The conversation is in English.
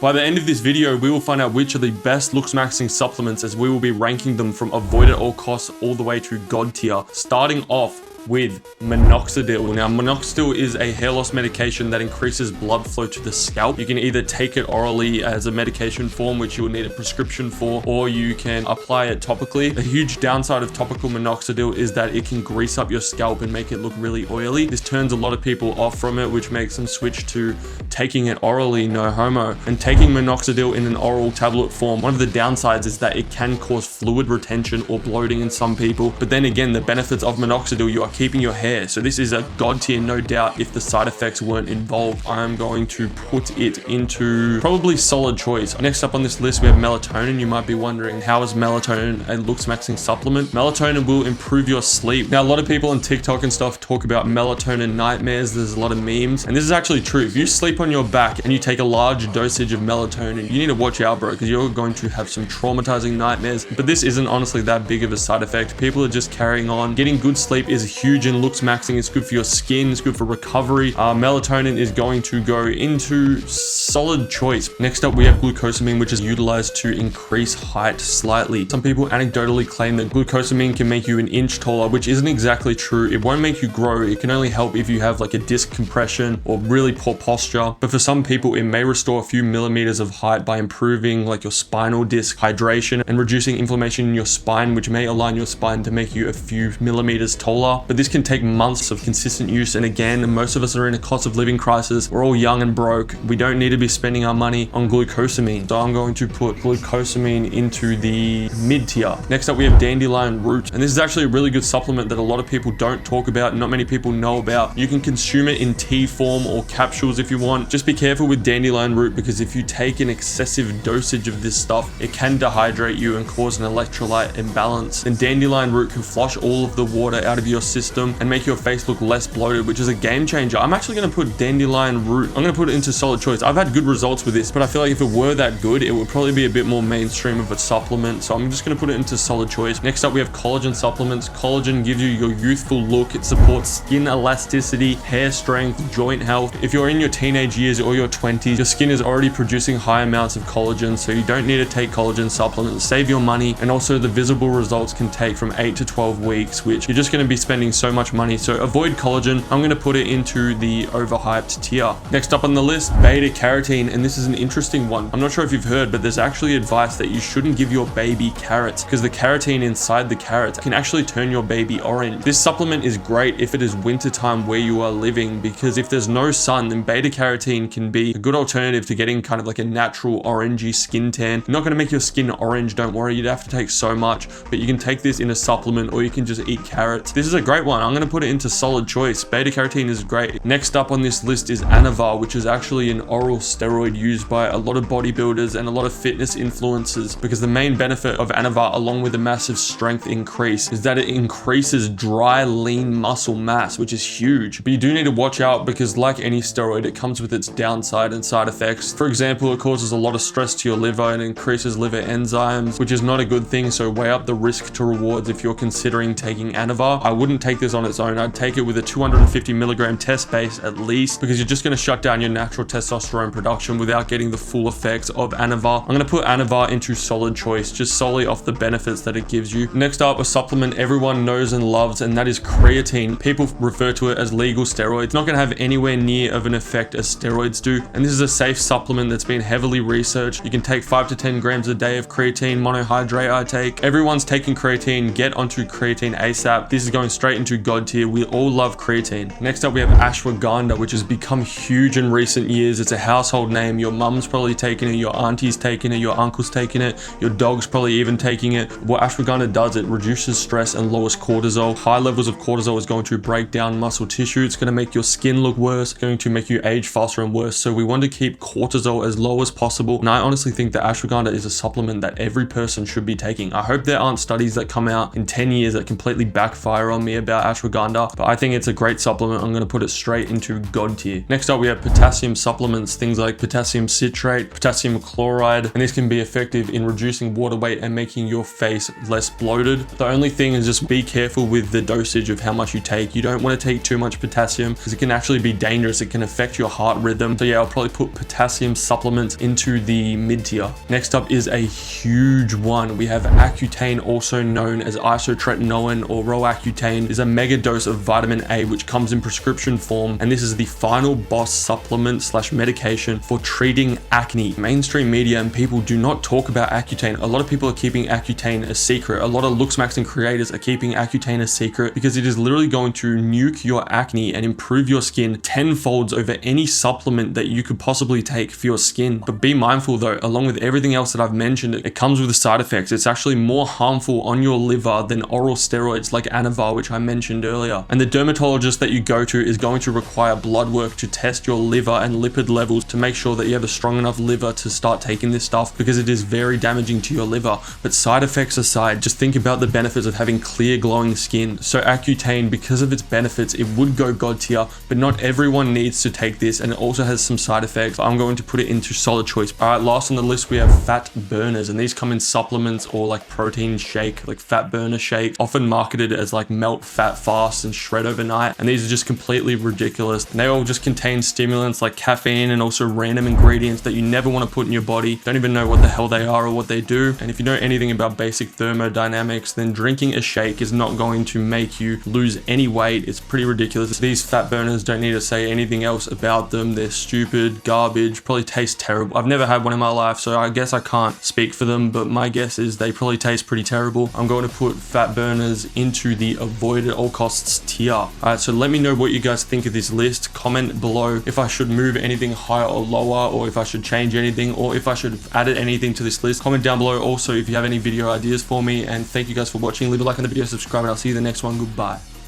By the end of this video, we will find out which are the best Looksmaxxing supplements, as we will be ranking them from avoid at all costs all the way to God tier, starting off with minoxidil. Now, minoxidil is a hair loss medication that increases blood flow to the scalp. You can either take it orally as a medication form, which you will need a prescription for, or you can apply it topically. A huge downside of topical minoxidil is that it can grease up your scalp and make it look really oily. This turns a lot of people off from it, which makes them switch to taking it orally, no homo. And taking minoxidil in an oral tablet form, one of the downsides is that it can cause fluid retention or bloating in some people. But then again, the benefits of minoxidil, you are keeping your hair. So this is a God tier, no doubt. If the side effects weren't involved, I am going to put it into probably solid choice. Next up on this list, we have melatonin. You might be wondering, how is melatonin a Looksmaxxing supplement? Melatonin will improve your sleep. Now, a lot of people on TikTok and stuff talk about melatonin nightmares. There's a lot of memes, and this is actually true. If you sleep on your back and you take a large dosage of melatonin, you need to watch out, bro, because you're going to have some traumatizing nightmares. But this isn't honestly that big of a side effect. People are just carrying on. Getting good sleep is huge in Looksmaxxing. It's good for your skin, it's good for recovery. Melatonin is going to go into solid choice. Next up, we have glucosamine, which is utilized to increase height slightly. Some people anecdotally claim that glucosamine can make you an inch taller, which isn't exactly true. It won't make you grow. It can only help if you have like a disc compression or really poor posture. But for some people, it may restore a few millimeters of height by improving like your spinal disc hydration and reducing inflammation in your spine, which may align your spine to make you a few millimeters taller. But this can take months of consistent use, and again, most of us are in a cost of living crisis. We're all young and broke. We don't need to be spending our money on glucosamine, so I'm going to put glucosamine into the mid tier. Next up, we have dandelion root, and this is actually a really good supplement that a lot of people don't talk about, not many people know about. You can consume it in tea form or capsules if you want. Just be careful with dandelion root, because if you take an excessive dosage of this stuff, it can dehydrate you and cause an electrolyte imbalance. And dandelion root can flush all of the water out of your system and make your face look less bloated, which is a game changer. I'm actually going to put dandelion root, I'm going to put it into solid choice. I've had good results with this, but I feel like if it were that good, it would probably be a bit more mainstream of a supplement. So I'm just going to put it into solid choice. Next up, we have collagen supplements. Collagen gives you your youthful look. It supports skin elasticity, hair strength, joint health. If you're in your teenage years or your 20s, your skin is already producing high amounts of collagen, so you don't need to take collagen supplements. Save your money, and also the visible results can take from 8 to 12 weeks, which you're just going to be spending so much money. So avoid collagen. I'm going to put it into the overhyped tier. Next up on the list, beta carotene, and this is an interesting one. I'm not sure if you've heard, but there's actually advice that you shouldn't give your baby carrots, because the carotene inside the carrots can actually turn your baby orange. This supplement is great if it is wintertime where you are living, because if there's no sun, then beta carotene can be a good alternative to getting kind of like a natural orangey skin tan. Not going to make your skin orange, don't worry. You'd have to take so much, but you can take this in a supplement, or you can just eat carrots. This is a great one. I'm going to put it into solid choice. Beta carotene is great. Next up on this list is Anavar, which is actually an oral steroid used by a lot of bodybuilders and a lot of fitness influencers, because the main benefit of Anavar, along with a massive strength increase, is that it increases dry, lean muscle mass, which is huge. But you do need to watch out, because like any steroid, it comes with its downside and side effects. For example, it causes a lot of stress to your liver and increases liver enzymes, which is not a good thing. So weigh up the risk to rewards if you're considering taking Anavar. I wouldn't take this on its own. I'd take it with a 250 milligram test base at least, because you're just going to shut down your natural testosterone production without getting the full effects of Anavar. I'm going to put Anavar into solid choice, just solely off the benefits that it gives you. Next up, a supplement everyone knows and loves, and that is creatine. People refer to it as legal steroids. It's not going to have anywhere near of an effect as steroids do, and this is a safe supplement that's been heavily researched. You can take 5 to 10 grams a day of creatine monohydrate. I take. Everyone's taking creatine. Get onto creatine ASAP. This is going straight into God tier. We all love creatine. Next up, we have ashwagandha, which has become huge in recent years. It's a household name. Your mum's probably taking it, your auntie's taking it, your uncle's taking it, your dog's probably even taking it. What ashwagandha does, it reduces stress and lowers cortisol. High levels of cortisol is going to break down muscle tissue. It's going to make your skin look worse, going to make you age faster and worse. So we want to keep cortisol as low as possible. And I honestly think that ashwagandha is a supplement that every person should be taking. I hope there aren't studies that come out in 10 years that completely backfire on me about ashwagandha, but I think it's a great supplement. I'm going to put it straight into God tier. Next up, we have potassium supplements, things like potassium citrate, potassium chloride, and this can be effective in reducing water weight and making your face less bloated. The only thing is just be careful with the dosage of how much you take. You don't want to take too much potassium because it can actually be dangerous. It can affect your heart rhythm. So yeah, I'll probably put potassium supplements into the mid tier. Next up is a huge one. We have Accutane, also known as isotretinoin or Roaccutane, is a mega dose of vitamin A which comes in prescription form, and this is the final boss supplement slash medication for treating acne. Mainstream media and people do not talk about Accutane. A lot of people are keeping Accutane a secret. A lot of Looksmaxxing creators are keeping Accutane a secret because it is literally going to nuke your acne and improve your skin tenfold over any supplement that you could possibly take for your skin. But be mindful though, along with everything else that I've mentioned, it comes with the side effects. It's actually more harmful on your liver than oral steroids like Anavar, which I mentioned earlier. And the dermatologist that you go to is going to require blood work to test your liver and lipid levels to make sure that you have a strong enough liver to start taking this stuff, because it is very damaging to your liver. But side effects aside, just think about the benefits of having clear glowing skin. So Accutane, because of its benefits, it would go God tier, but not everyone needs to take this, and it also has some side effects. I'm going to put it into solid choice. All right, last on the list we have fat burners, and these come in supplements or like protein shake, like fat burner shake, often marketed as like melt fat fast and shred overnight, and these are just completely ridiculous. They all just contain stimulants like caffeine and also random ingredients that you never want to put in your body. Don't even know what the hell they are or what they do. And if you know anything about basic thermodynamics, then drinking a shake is not going to make you lose any weight. It's pretty ridiculous. These fat burners, don't need to say anything else about them. They're stupid, garbage, probably taste terrible. I've never had one in my life, so I guess I can't speak for them, but my guess is they probably taste pretty terrible. I'm going to put fat burners into the avoid at all costs tier. All right, so let me know what you guys think of this list. Comment below if I should move anything higher or lower, or if I should change anything, or if I should have added anything to this list. Comment down below also if you have any video ideas for me, and thank you guys for watching. Leave a like on the video, subscribe, and I'll see you in the next one. Goodbye.